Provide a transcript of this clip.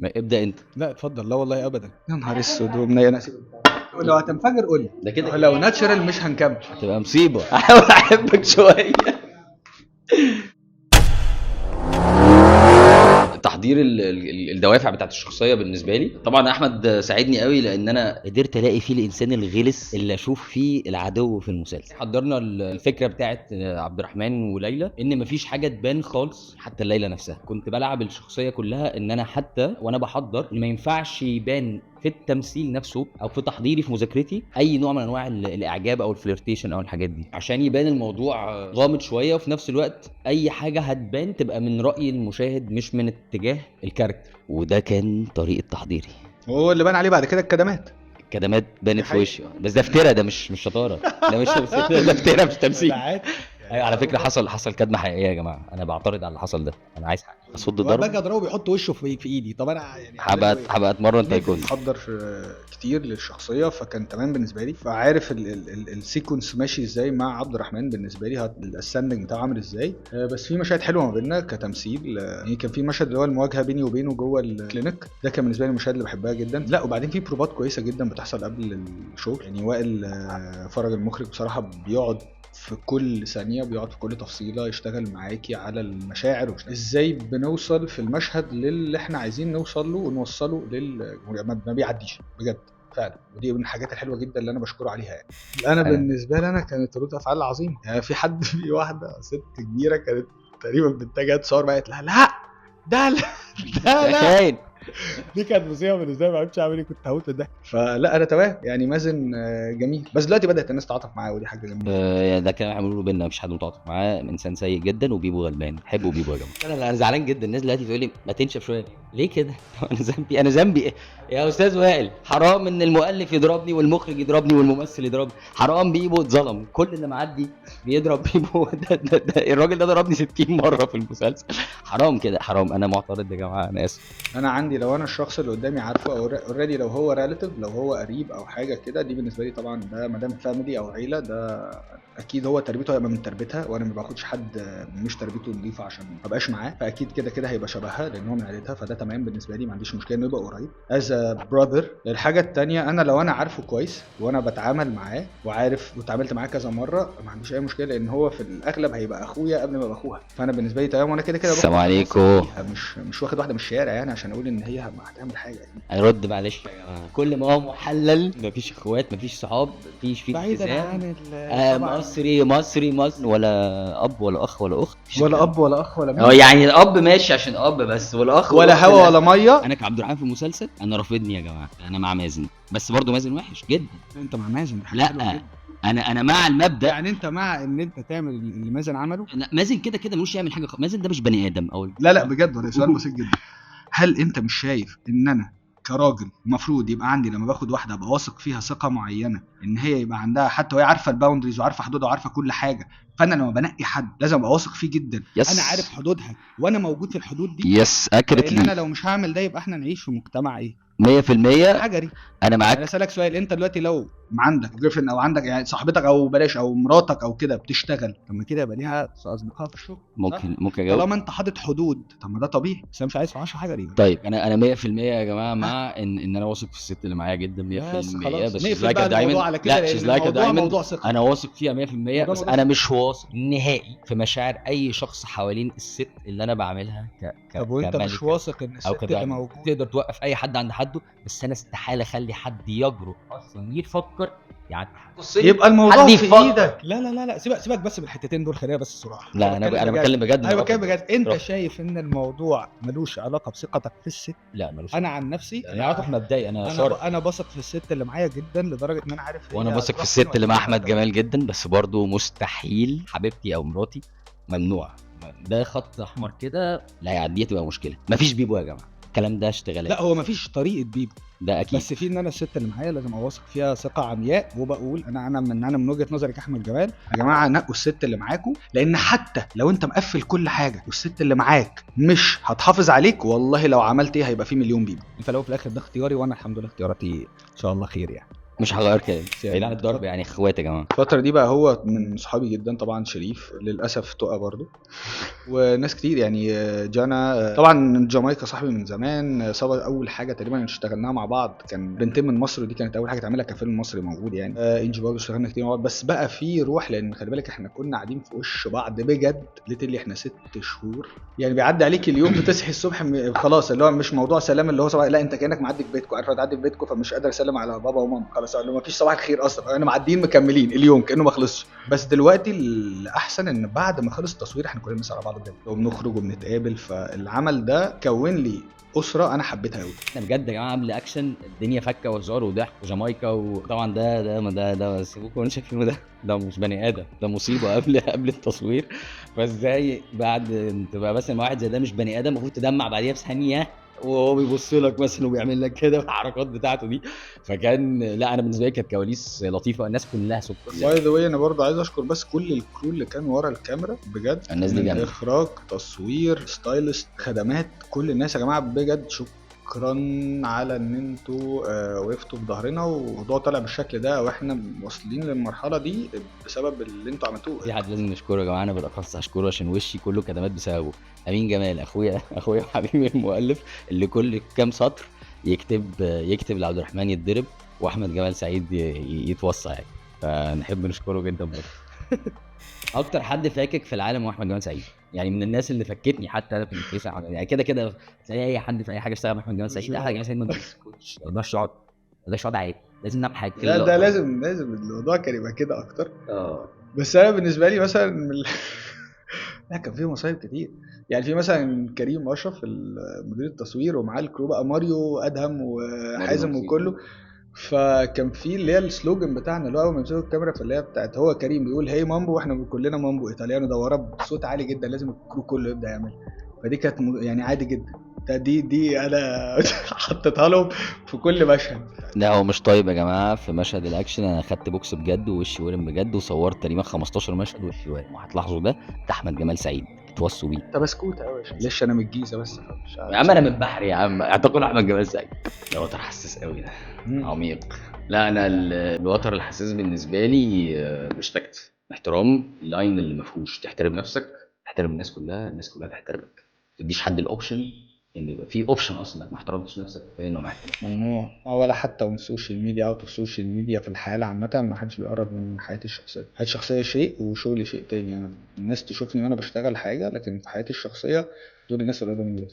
ما ابدا انت. لا اتفضل. لا والله ابدا. يا نهار اسود ومنيل ناسي. لو هتنفجر قول لي ده كده لو ناتشرال مش هنكمل. هتبقى مصيبه. احاول احبك شويه. تحضير الدوافع بتاعت الشخصيه بالنسبه لي، طبعا احمد ساعدني قوي لان انا قدرت الاقي فيه الانسان الغلس اللي اشوف فيه العدو في المسلسل. حضرنا الفكره بتاعت عبد الرحمن وليلى ان مفيش حاجه تبان خالص، حتى ليلى نفسها كنت بلعب الشخصيه كلها ان انا حتى وانا بحضر ما ينفعش يبان في التمثيل نفسه او في تحضيري في مذاكرتي اي نوع من انواع الاعجاب او الفليرتيشن او الحاجات دي، عشان يبان الموضوع غامض شويه، وفي نفس الوقت اي حاجه هتبان تبقى من راي المشاهد مش من اتجاه الكاركتر. وده كان طريقه تحضيري. هو اللي بان عليه بعد كده الكدمات. الكدمات بانت في وشي، بس ده افترا، ده مش شطاره، ده مش ده افترا مش تمثيل. ايوه على فكره حصل كدمه حقيقيه يا جماعه، انا بعترض على اللي حصل ده، انا عايز اصد ضرب. باجي اضربه بيحط وشه في ايدي. طب انا يعني هبقى اتمرن تايكوندو. بحضر كتير للشخصيه فكان تمام بالنسبه لي، فعارف السيكونس ماشي ازاي مع عبد الرحمن. بالنسبه لي الستاندنج بتاعه عامل ازاي. بس في مشاهد حلوه ما بيننا كتمثيل. يعني كان في مشهد اللي هو المواجهه بيني وبينه جوه الكلينيك، ده كان بالنسبه لي المشاهد اللي بحبها جدا. لا وبعدين في بروبات كويسه جدا بتحصل قبل الشغل. يعني وائل فرج المخرج بصراحه بيقعد في كل ثانية، بيقعد في كل تفصيلة يشتغل معاكي على المشاعر ازاي بنوصل في المشهد للي احنا عايزين نوصل له ونوصله للجمهور. ما بيعديش بجد فعلا، ودي من الحاجات الحلوة جدا اللي انا بشكره عليها. يعني انا بالنسبة لي انا كانت ردود افعال عظيمة. يعني في حد في واحدة ست كبيرة كانت تقريبا بنتها تصور بقى، قالت لها لا ده لا دي كانت مصيبه بالنسبه لي، ما عرفتش اعمل ايه، كنت هموت ده. فلا انا تمام يعني مازن جميل، بس دلوقتي بدات الناس تتعاطف معاه ودي حاجه جميله. ده كلام هنقوله بينا، مفيش حد متعاطف معاه، انسان سيء جدا وبيبو غلبان. حبوا بيبو يا جماعه. انا زعلان جدا الناس دلوقتي تقول لي ما تنشف شويه ليه كده. انا ذنبي ايه يا استاذ وائل؟ حرام ان المؤلف يضربني والمخرج يضربني والممثل يضربني، حرام بيبو اتظلم، كل اللي معدي بيضرب بيبو. ده الراجل ده ضربني 60 مره في المسلسل، حرام كده حرام. انا معترض يا جماعه، انا اسف. انا عندي لو انا الشخص اللي قدامي عارفه او اوريدي، لو هو ريلاتيف، لو هو قريب او حاجه كده، دي بالنسبه لي طبعا ده مدام فاميلي او عيله، ده اكيد هو تربيته هيبقى من تربيتها، وانا ما باخدش حد مش تربيته نظيفه عشان ما ابقاش معاه، فاكيد كده كده هيبقى شبهها لان هو من عيلتها، فده تمام بالنسبه لي، ما عنديش مشكله انه يبقى قريب از براذر. الحاجه الثانيه انا لو انا عارفه كويس وانا بتعامل معاه وعارف واتعاملت معاه كذا مره، ما عنديش اي مشكله لان هو في الاغلب هيبقى اخويا قبل ما يبقى اخوها، فانا بالنسبه لي تمام. وانا كده كده السلام عليكم. مش واخد واحده من الشارع يعني عشان اقول ان هي هتعمل حاجه يعني. هيرد معلش يا جماعه، كل ما هو محلل، مفيش اخوات، مفيش صحاب، مفيش في بعيدا عن مصري ولا اب ولا اخ ولا اخت، ولا اب ولا اخ ولا مين. يعني الاب ماشي عشان اب بس، والاخ ولا هوا ولا ميه. انا كعبد الرحمن في المسلسل انا رافضني يا جماعه، انا مع مازن، بس برضو مازن وحش جدا. انت مع مازن؟ لا انا مع المبدا. يعني انت مع ان انت تعمل اللي مازن عمله؟ لا مازن كده كده ملوش يعمل حاجه. مازن ده مش بني ادم او لا بجد ولا سؤال بسيط جدا. هل انت مش شايف ان انا كراجل المفروض يبقى عندي لما باخد واحده ابقى واثق فيها ثقه معينه، ان هي يبقى عندها حتى وهي عارفه الباوندريز وعارفه حدودها وعارفه كل حاجه، فانا لما بنقي حد لازم ابقى واثق فيه جدا. انا عارف حدودها وانا موجود في الحدود دي. اكريتلي. انا لو مش هعمل ده يبقى احنا نعيش في مجتمع ايه 100% حجري. انا معاك. انا اسالك سؤال، انت دلوقتي لو عندك جيرفريند او عندك يعني صاحبتك او بلاش او مراتك او كده بتشتغل، طب ما كده يبقى ليها اصدقاء في الشغل، ممكن اجاوب. طالما انت حاطط حدود طب ما ده طبيعي، بس انا مش عايز 10 حجري. طيب انا 100% يا جماعه مع ان انا واثق في الست اللي معايا جدا 100%، بس شيز لايك دايما. لا شيز لايك دايما انا واثق فيها 100%، بس انا مش واثق نهائي في مشاعر اي شخص حوالين الست اللي انا بعملها طب وانت مش واثق ان الست تبقى موجوده تقدر توقف اي حد عند حده، بس انا استحاله اخلي حد يجرؤ اصلا يفكر يعني يبقى الموضوع في ايدك. لا سيبك بس بالحتتين دول، خلينا بس صراحه. لا انا بتكلم بجد. انا بتكلم بجد. انت شايف ان الموضوع ملوش علاقه بثقتك في الست؟ لا ملوش. انا عن نفسي يعني عاطف مبدئي انا بثق في الست اللي معايا جدا لدرجه ان انا عارف. وانا بثق في الست اللي مع احمد جمال جدا، بس برضو مستحيل حبيبتي او مراتي، ممنوع. ده خط احمر كده لا يعديه، تبقى مشكله. مفيش بيبو يا جماعه، الكلام ده اشتغالات. لا هو مفيش طريقه بيبو ده اكيد، بس في ان انا الست اللي معايا لازم اوثق فيها ثقه عمياء، وبقول انا من وجهه نظري كاحمد جمال يا جماعه نقوا الست اللي معاكم، لان حتى لو انت مقفل كل حاجه والست اللي معاك مش هتحافظ عليك، والله لو عملت ايه هيبقى في مليون بيبو. انت لو في الاخر ده اختياري، وانا الحمد لله اختياراتي ان شاء الله خير يعني. مش هغير كلام يعني بعيد عن الضرب، يعني اخوات يا جماعه. الفترة دي بقى هو من صحابي جدا طبعا، شريف للأسف تقى برضو، وناس كتير يعني جانا طبعا، جامايكا صاحبي من زمان، صبر أول حاجة تقريبا اشتغلناها مع بعض كان بنتين من مصر، ودي كانت أول حاجة تعملها كفيلم مصري موجود يعني. إنجي برضو اشتغلنا كتير مع بعض، بس بقى في روح، لأن خلي بالك احنا كنا قاعدين في وش بعض بجد ليتلي احنا 6 شهور. يعني بيعدي عليك اليوم بتصحي الصبح خلاص اللي هو مش موضوع سلام اللي هو صباح، لا انت كانك معدي في بيتكم، عارف تعدي في بيتكم فمش قادر اسلم على بابا وماما، خلاص اللي ما فيش صباح الخير اصلا، انا معديين مكملين اليوم كانه ما خلصش. بس دلوقتي الاحسن ان بعد ما خلص التصوير احنا كلنا بنسال على بعض بجد وبنخرج وبنتقابل، فالعمل ده كون لي اسره انا حبيتها قوي. احنا بجد يا جماعه قبل اكشن الدنيا فكه وهزار وضحك وجامايكا، وطبعا ده سيبوكوا من شايفينه، ده مش بني ادم، ده مصيبه قبل التصوير. فازاي بعد تبقى مثلا واحد زي ده مش بني ادم المفروض تدمع بعديها بثانيه، وهو بيبص لك مثلا وبيعمل لك كده الحركات بتاعته دي. فكان لا انا بالنسبه لي كانت كواليس لطيفه، الناس كلها سكر باي ذا واي انا برضه عايز اشكر بس كل الكرو اللي كان ورا الكاميرا بجد، الناس دي من جامده. اخراج، تصوير، ستايلست، خدمات، كل الناس يا جماعه بجد شكرا على ان انتوا وقفتوا في ظهرنا، والموضوع طلع بالشكل ده واحنا واصلين للمرحله دي بسبب اللي انتوا عملتوه. في حد لازم نشكره يا جماعه، انا بالاخص هشكره عشان وشي كله كدمات بسببه. امين جمال اخويا وحبيبي المؤلف، اللي كل كام سطر يكتب لعبد الرحمن يتضرب واحمد جمال سعيد يتوصى يعني. فنحب نشكره جدا برضه. اكتر حد فاكك في العالم هو احمد جمال سعيد، يعني من الناس اللي فكتني حتى انا في الكيس، يعني كده تلاقي اي حد في اي حاجه اشتغل مع احمد جمال سعيد، احمد جمال سعيد ما بيسكتش، ما يقدرش يقعد، ما يقدرش يقعد عادي، لازم نضحك كل لا ده لقطة. لازم الموضوع كان يبقى كده اكتر. اه بس انا بالنسبه لي مثلا لا كان فيه مصايب كتير. يعني في مثلا كريم اشرف مدير التصوير ومعاه الكرو بقى ماريو ادهم وحازم ماريو وكله. فكان في اللي هي السلوجن بتاعنا اللي هو اول ما يمسكوا الكاميرا، فاللي هي بتاعت هو كريم بيقول هي مامبو، واحنا كلنا مامبو ايطاليانو ده وراه بصوت عالي جدا، لازم الكرو كله يبدا يعمل. فدي كانت يعني عادي جدا. دي انا حطيتها لهم في كل مشهد. لا هو مش طيب يا جماعه. في مشهد الاكشن انا خدت بوكس بجد ووشي ورم بجد، وصورت تقريبا 15 مشهد وشي ورم، وهتلاحظوا ده احمد جمال سعيد اتوصوا بيه. انت بسكوت قوي معلش انا من الجيزه بس مش يا عم انا من بحري يا عم، اعتقد احمد جمال سعيد. ده وتر حساس قوي ده، عميق. لا انا الوتر الحساس بالنسبه لي ريسبكت، احترام، اللاين اللي ما فيهوش تحترم نفسك، تحترم الناس كلها، الناس كلها تحترمك، ما تديش حد الاوبشن ان يبقى في اوبشن اصلا انك ما احترمتش نفسك كفايه انه محترم. ممنوع، ولا حتى من السوشيال ميديا او السوشيال ميديا في الحياه عامه ما حدش بيقرب من حياتي الشخصيه. حياتي الشخصيه شيء وشغلي شيء تاني. يعني الناس تشوفني وانا بشتغل حاجه، لكن في حياتي الشخصيه دول الناس قريبه مني.